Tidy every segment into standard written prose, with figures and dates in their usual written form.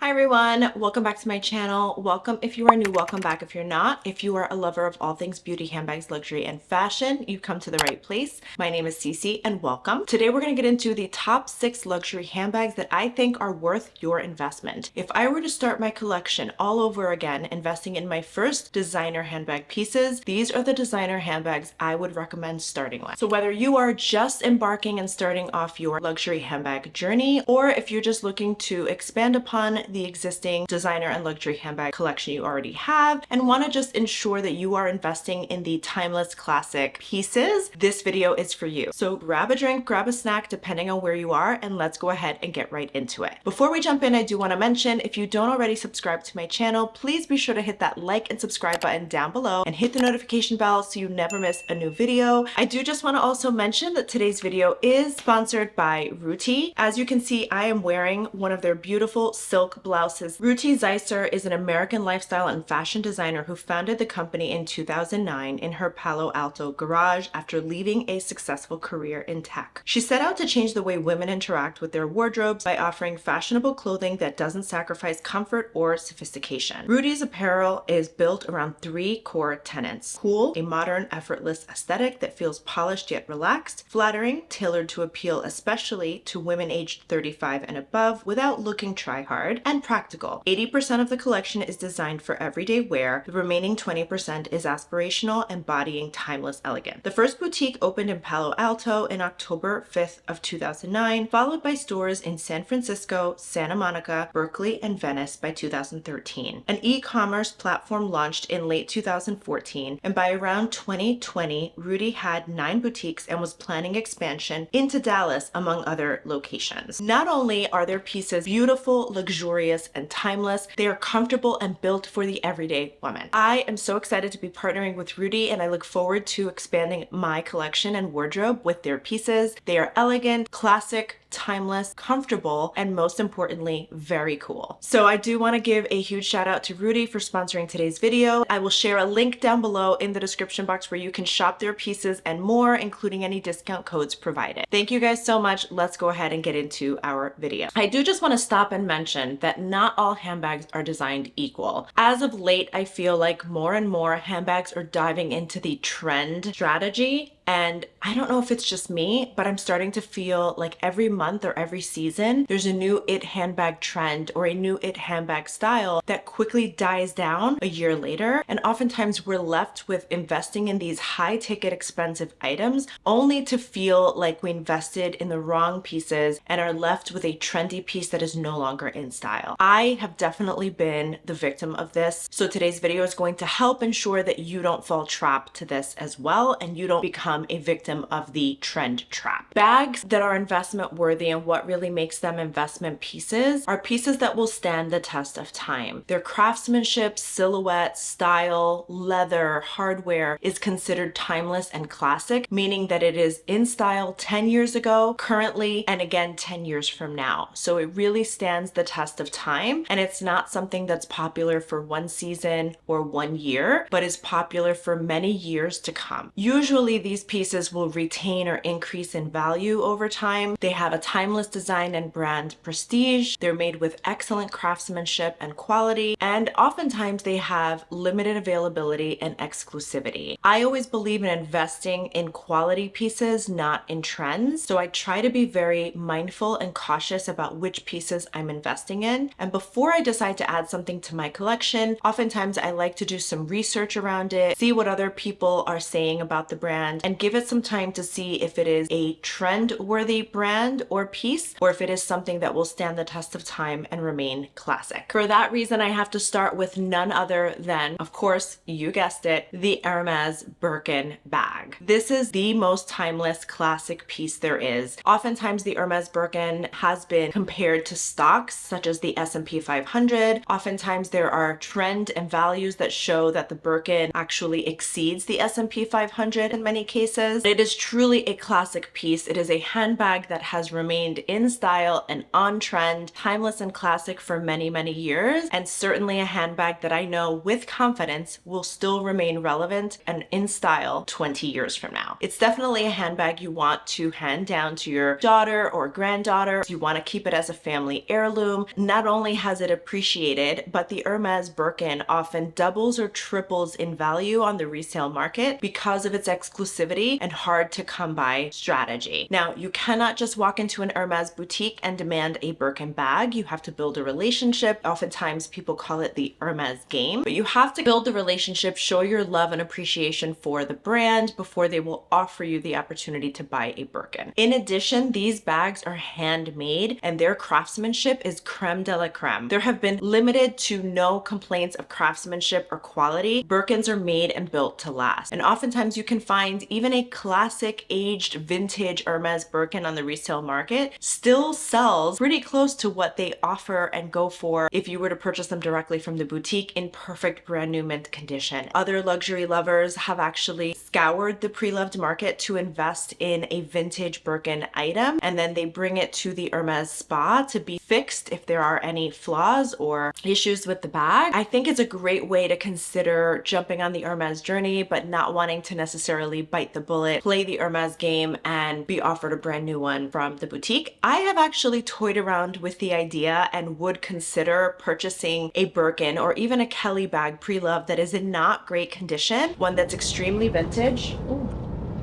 Hi everyone, welcome back to my channel. Welcome if you are new, welcome back if you're not. If you are a lover of all things beauty, handbags, luxury, and fashion, you've come to the right place. My name is Cece and welcome. Today we're going to get into the top 6 luxury handbags that I think are worth your investment. If I were to start my collection all over again, investing in my first designer handbag pieces, these are the designer handbags I would recommend starting with. So whether you are just embarking and starting off your luxury handbag journey, or if you're just looking to expand upon the existing designer and luxury handbag collection you already have and want to just ensure that you are investing in the timeless classic pieces, this video is for you. So grab a drink, grab a snack, depending on where you are, and let's go ahead and get right into it. Before we jump in, I do want to mention, if you don't already subscribe to my channel, please be sure to hit that like and subscribe button down below and hit the notification bell so you never miss a new video. I do just want to also mention that today's video is sponsored by Ruti. As you can see, I am wearing one of their beautiful silk blouses. Ruti Zeiser is an American lifestyle and fashion designer who founded the company in 2009 in her Palo Alto garage after leaving a successful career in tech. She set out to change the way women interact with their wardrobes by offering fashionable clothing that doesn't sacrifice comfort or sophistication. Ruti's apparel is built around 3 core tenets: cool, a modern, effortless aesthetic that feels polished yet relaxed; flattering, tailored to appeal especially to women aged 35 and above without looking try-hard; and practical. 80% of the collection is designed for everyday wear. The remaining 20% is aspirational, embodying timeless elegance. The first boutique opened in Palo Alto in October 5th of 2009, followed by stores in San Francisco, Santa Monica, Berkeley, and Venice by 2013. An e-commerce platform launched in late 2014, and by around 2020, Ruti had 9 boutiques and was planning expansion into Dallas, among other locations. Not only are their pieces beautiful, luxurious, and timeless, they are comfortable and built for the everyday woman. I am so excited to be partnering with Ruti, and I look forward to expanding my collection and wardrobe with their pieces. They are elegant, classic, timeless, comfortable, and most importantly, very cool. So I do want to give a huge shout out to Ruti for sponsoring today's video. I will share a link down below in the description box where you can shop their pieces and more, including any discount codes provided. Thank you guys so much. Let's go ahead and get into our video. I do just want to stop and mention that not all handbags are designed equal. As of late, I feel like more and more handbags are diving into the trend strategy. And I don't know if it's just me, but I'm starting to feel like every month or every season, there's a new it handbag trend or a new it handbag style that quickly dies down a year later. And oftentimes we're left with investing in these high ticket expensive items only to feel like we invested in the wrong pieces and are left with a trendy piece that is no longer in style. I have definitely been the victim of this. So today's video is going to help ensure that you don't fall trap to this as well and you don't become a victim of the trend trap. Bags that are investment worthy and what really makes them investment pieces are pieces that will stand the test of time. Their craftsmanship, silhouette, style, leather, hardware is considered timeless and classic, meaning that it is in style 10 years ago, currently, and again 10 years from now. So it really stands the test of time, and it's not something that's popular for one season or one year, but is popular for many years to come. Usually these pieces will retain or increase in value over time. They have a timeless design and brand prestige. They're made with excellent craftsmanship and quality, and oftentimes they have limited availability and exclusivity. I always believe in investing in quality pieces, not in trends. So I try to be very mindful and cautious about which pieces I'm investing in. And before I decide to add something to my collection, oftentimes I like to do some research around it, see what other people are saying about the brand, and give it some time to see if it is a trend-worthy brand or piece, or if it is something that will stand the test of time and remain classic. For that reason, I have to start with none other than, of course, you guessed it, the Hermès Birkin bag. This is the most timeless classic piece there is. Oftentimes, the Hermès Birkin has been compared to stocks such as the S&P 500. Oftentimes, there are trend and values that show that the Birkin actually exceeds the S&P 500 in many cases. places. It is truly a classic piece. It is a handbag that has remained in style and on trend, timeless and classic for many, many years, and certainly a handbag that I know with confidence will still remain relevant and in style 20 years from now. It's definitely a handbag you want to hand down to your daughter or granddaughter. You want to keep it as a family heirloom. Not only has it appreciated, but the Hermès Birkin often doubles or triples in value on the resale market because of its exclusivity and hard to come by strategy. Now, you cannot just walk into an Hermès boutique and demand a Birkin bag. You have to build a relationship. Oftentimes people call it the Hermès game, but you have to build the relationship, show your love and appreciation for the brand before they will offer you the opportunity to buy a Birkin. In addition, these bags are handmade and their craftsmanship is creme de la creme. There have been limited to no complaints of craftsmanship or quality. Birkins are made and built to last. And oftentimes you can find even a classic aged vintage Hermès Birkin on the resale market still sells pretty close to what they offer and go for if you were to purchase them directly from the boutique in perfect brand new mint condition. Other luxury lovers have actually scoured the pre-loved market to invest in a vintage Birkin item, and then they bring it to the Hermès spa to be fixed if there are any flaws or issues with the bag. I think it's a great way to consider jumping on the Hermès journey, but not wanting to necessarily bite the bullet, play the Hermès game, and be offered a brand new one from the boutique. I have actually toyed around with the idea and would consider purchasing a Birkin or even a Kelly bag pre-loved that is in not great condition, one that's extremely vintage. Ooh,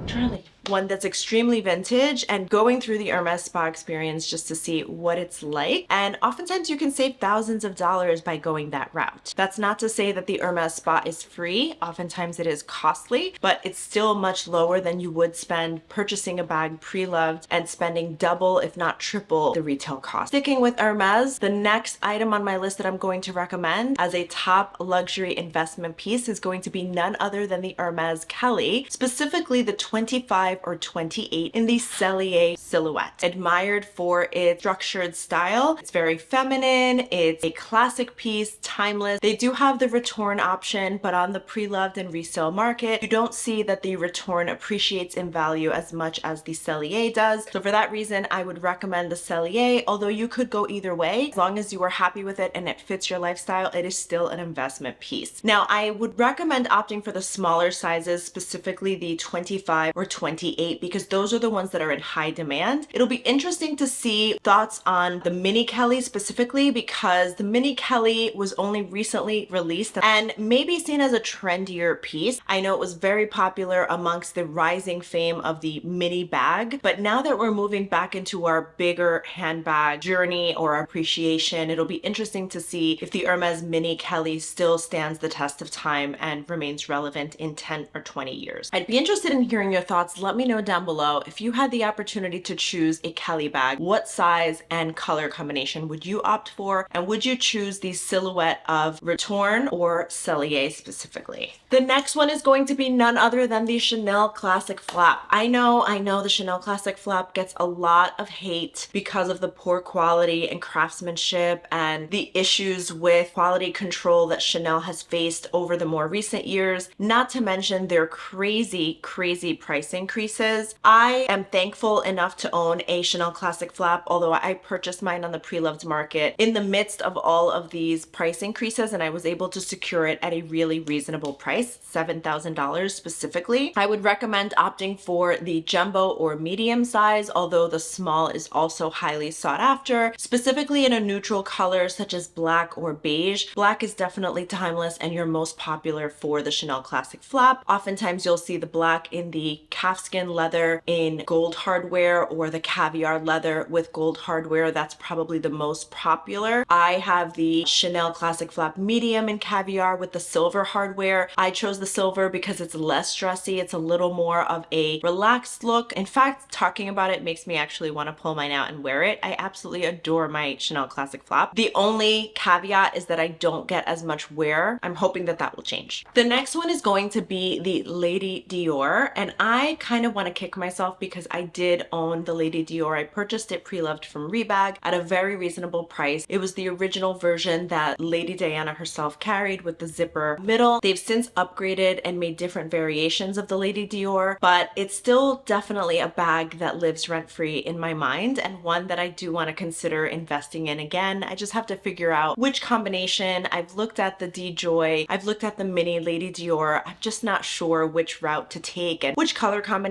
Charlie. One that's extremely vintage, and going through the Hermès spa experience just to see what it's like. And oftentimes you can save thousands of dollars by going that route. That's not to say that the Hermès spa is free. Oftentimes it is costly, but it's still much lower than you would spend purchasing a bag pre-loved and spending double, if not triple, the retail cost. Sticking with Hermès, the next item on my list that I'm going to recommend as a top luxury investment piece is going to be none other than the Hermès Kelly, specifically the 25 or 28 in the Cellier silhouette. Admired for its structured style. It's very feminine. It's a classic piece, timeless. They do have the return option, but on the pre-loved and resale market, you don't see that the return appreciates in value as much as the Cellier does. So for that reason, I would recommend the Cellier, although you could go either way. As long as you are happy with it and it fits your lifestyle, it is still an investment piece. Now, I would recommend opting for the smaller sizes, specifically the 25 or 28, because those are the ones that are in high demand. It'll be interesting to see thoughts on the mini Kelly specifically, because the mini Kelly was only recently released and maybe seen as a trendier piece. I know it was very popular amongst the rising fame of the mini bag, but now that we're moving back into our bigger handbag journey or appreciation, it'll be interesting to see if the Hermès mini Kelly still stands the test of time and remains relevant in 10 or 20 years. I'd be interested in hearing your thoughts. Let me know down below, if you had the opportunity to choose a Kelly bag, what size and color combination would you opt for? And would you choose the silhouette of Retourne or Cellier specifically? The next one is going to be none other than the Chanel Classic Flap. I know the Chanel Classic Flap gets a lot of hate because of the poor quality and craftsmanship and the issues with quality control that Chanel has faced over the more recent years, not to mention their crazy price increases. I am thankful enough to own a Chanel Classic Flap, although I purchased mine on the pre-loved market in the midst of all of these price increases, and I was able to secure it at a really reasonable price, $7,000 specifically. I would recommend opting for the jumbo or medium size, although the small is also highly sought after, specifically in a neutral color such as black or beige. Black is definitely timeless and your most popular for the Chanel Classic Flap. Oftentimes you'll see the black in the calfskin leather in gold hardware or the caviar leather with gold hardware. That's probably the most popular. I have the Chanel Classic Flap medium in caviar with the silver hardware. I chose the silver because it's less dressy. It's a little more of a relaxed look. In fact, talking about it makes me actually want to pull mine out and wear it. I absolutely adore my Chanel Classic Flap. The only caveat is that I don't get as much wear. I'm hoping that that will change. The next one is going to be the Lady Dior, and I kind kind of want to kick myself because I did own the Lady Dior. I purchased it pre-loved from Rebag at a very reasonable price. It was the original version that Lady Diana herself carried with the zipper middle. They've since upgraded and made different variations of the Lady Dior, but it's still definitely a bag that lives rent-free in my mind and one that I do want to consider investing in again. I just have to figure out which combination. I've looked at the DJoy, I've looked at the mini Lady Dior. I'm just not sure which route to take and which color combination.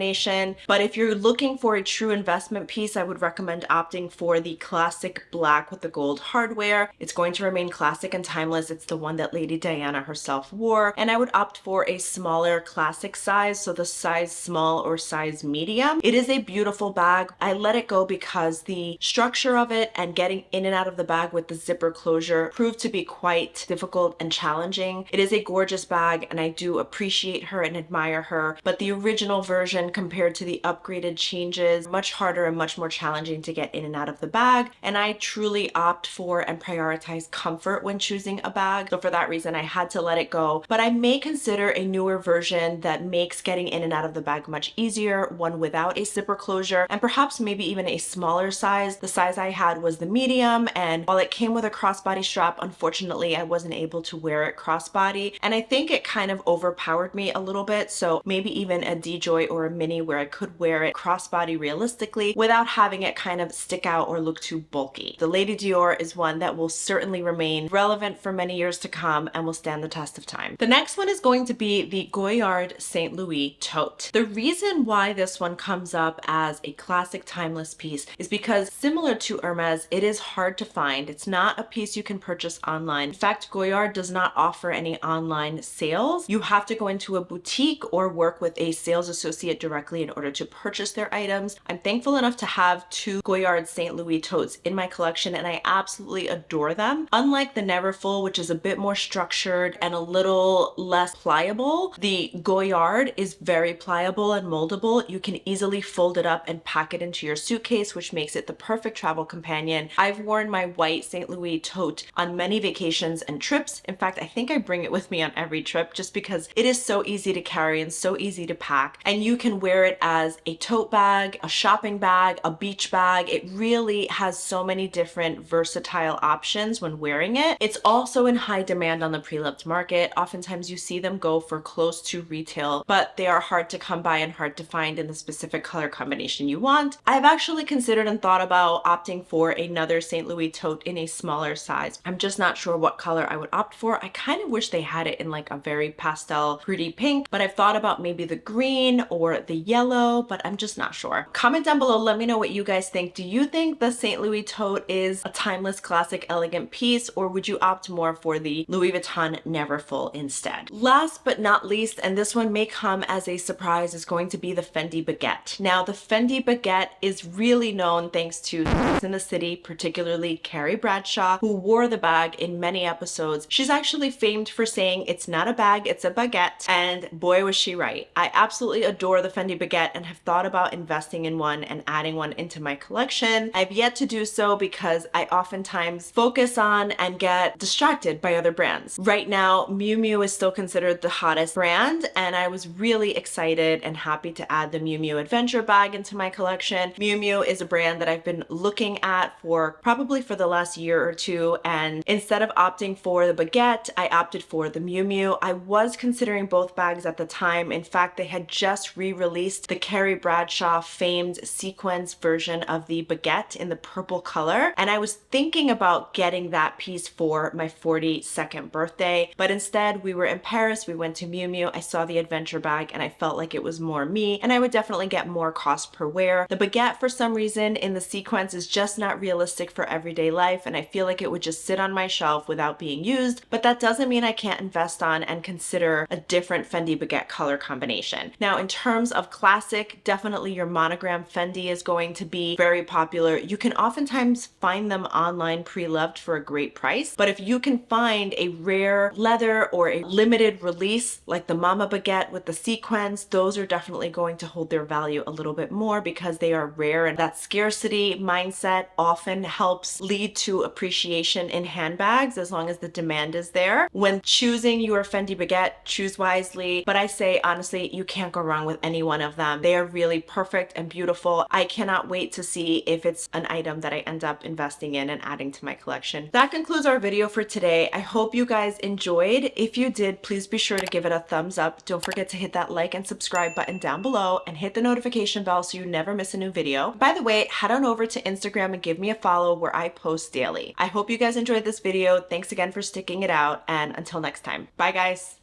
But if you're looking for a true investment piece, I would recommend opting for the classic black with the gold hardware. It's going to remain classic and timeless. It's the one that Lady Diana herself wore. And I would opt for a smaller classic size, so the size small or size medium. It is a beautiful bag. I let it go because the structure of it and getting in and out of the bag with the zipper closure proved to be quite difficult and challenging. It is a gorgeous bag and I do appreciate her and admire her, but the original version compared to the upgraded changes, much harder and much more challenging to get in and out of the bag. And I truly opt for and prioritize comfort when choosing a bag. So for that reason, I had to let it go, but I may consider a newer version that makes getting in and out of the bag much easier, one without a zipper closure, and perhaps maybe even a smaller size. The size I had was the medium, and while it came with a crossbody strap, unfortunately, I wasn't able to wear it crossbody, and I think it kind of overpowered me a little bit, so maybe even a DJoy or a mini where I could wear it crossbody realistically without having it kind of stick out or look too bulky. The Lady Dior is one that will certainly remain relevant for many years to come and will stand the test of time. The next one is going to be the Goyard St. Louis tote. The reason why this one comes up as a classic timeless piece is because similar to Hermès, it is hard to find. It's not a piece you can purchase online. In fact, Goyard does not offer any online sales. You have to go into a boutique or work with a sales associate directly in order to purchase their items. I'm thankful enough to have two Goyard St. Louis totes in my collection and I absolutely adore them. Unlike the Neverfull, which is a bit more structured and a little less pliable, the Goyard is very pliable and moldable. You can easily fold it up and pack it into your suitcase, which makes it the perfect travel companion. I've worn my white St. Louis tote on many vacations and trips. In fact, I think I bring it with me on every trip just because it is so easy to carry and so easy to pack. And you can wear it as a tote bag, a shopping bag, a beach bag. It really has so many different versatile options when wearing it. It's also in high demand on the pre-loved market. Oftentimes you see them go for close to retail, but they are hard to come by and hard to find in the specific color combination you want. I've actually considered and thought about opting for another St. Louis tote in a smaller size. I'm just not sure what color I would opt for. I kind of wish they had it in like a very pastel pretty pink, but I've thought about maybe the green or the yellow, but I'm just not sure. Comment down below, let me know what you guys think. Do you think the St. Louis tote is a timeless, classic, elegant piece, or would you opt more for the Louis Vuitton Neverfull instead? Last but not least, and this one may come as a surprise, is going to be the Fendi Baguette. Now, the Fendi Baguette is really known thanks to Sex and the City, particularly Carrie Bradshaw, who wore the bag in many episodes. She's actually famed for saying it's not a bag, it's a baguette, and boy was she right. I absolutely adore the Fendi Baguette and have thought about investing in one and adding one into my collection. I've yet to do so because I oftentimes focus on and get distracted by other brands. Right now, Miu Miu is still considered the hottest brand, and I was really excited and happy to add the Miu Miu Adventure bag into my collection. Miu Miu is a brand that I've been looking at for probably for the last year or two, and instead of opting for the baguette, I opted for the Miu Miu. I was considering both bags at the time. In fact, they had just re-released the Carrie Bradshaw famed sequence version of the baguette in the purple color, and I was thinking about getting that piece for my 42nd birthday, but instead we were in Paris, we went to Miu Miu, I saw the adventure bag and I felt like it was more me, and I would definitely get more cost per wear. The baguette, for some reason, in the sequence is just not realistic for everyday life, and I feel like it would just sit on my shelf without being used, but that doesn't mean I can't invest on and consider a different Fendi baguette color combination. Now, in terms of classic, definitely your monogram Fendi is going to be very popular. You can oftentimes find them online pre-loved for a great price, but if you can find a rare leather or a limited release like the Mama baguette with the sequins, those are definitely going to hold their value a little bit more because they are rare, and that scarcity mindset often helps lead to appreciation in handbags as long as the demand is there. When choosing your Fendi baguette, choose wisely, but I say honestly, you can't go wrong with any any one of them. They are really perfect and beautiful. I cannot wait to see if it's an item that I end up investing in and adding to my collection. That concludes our video for today. I hope you guys enjoyed. If you did, please be sure to give it a thumbs up. Don't forget to hit that like and subscribe button down below and hit the notification bell so you never miss a new video. By the way, head on over to Instagram and give me a follow where I post daily. I hope you guys enjoyed this video. Thanks again for sticking it out, and until next time. Bye guys.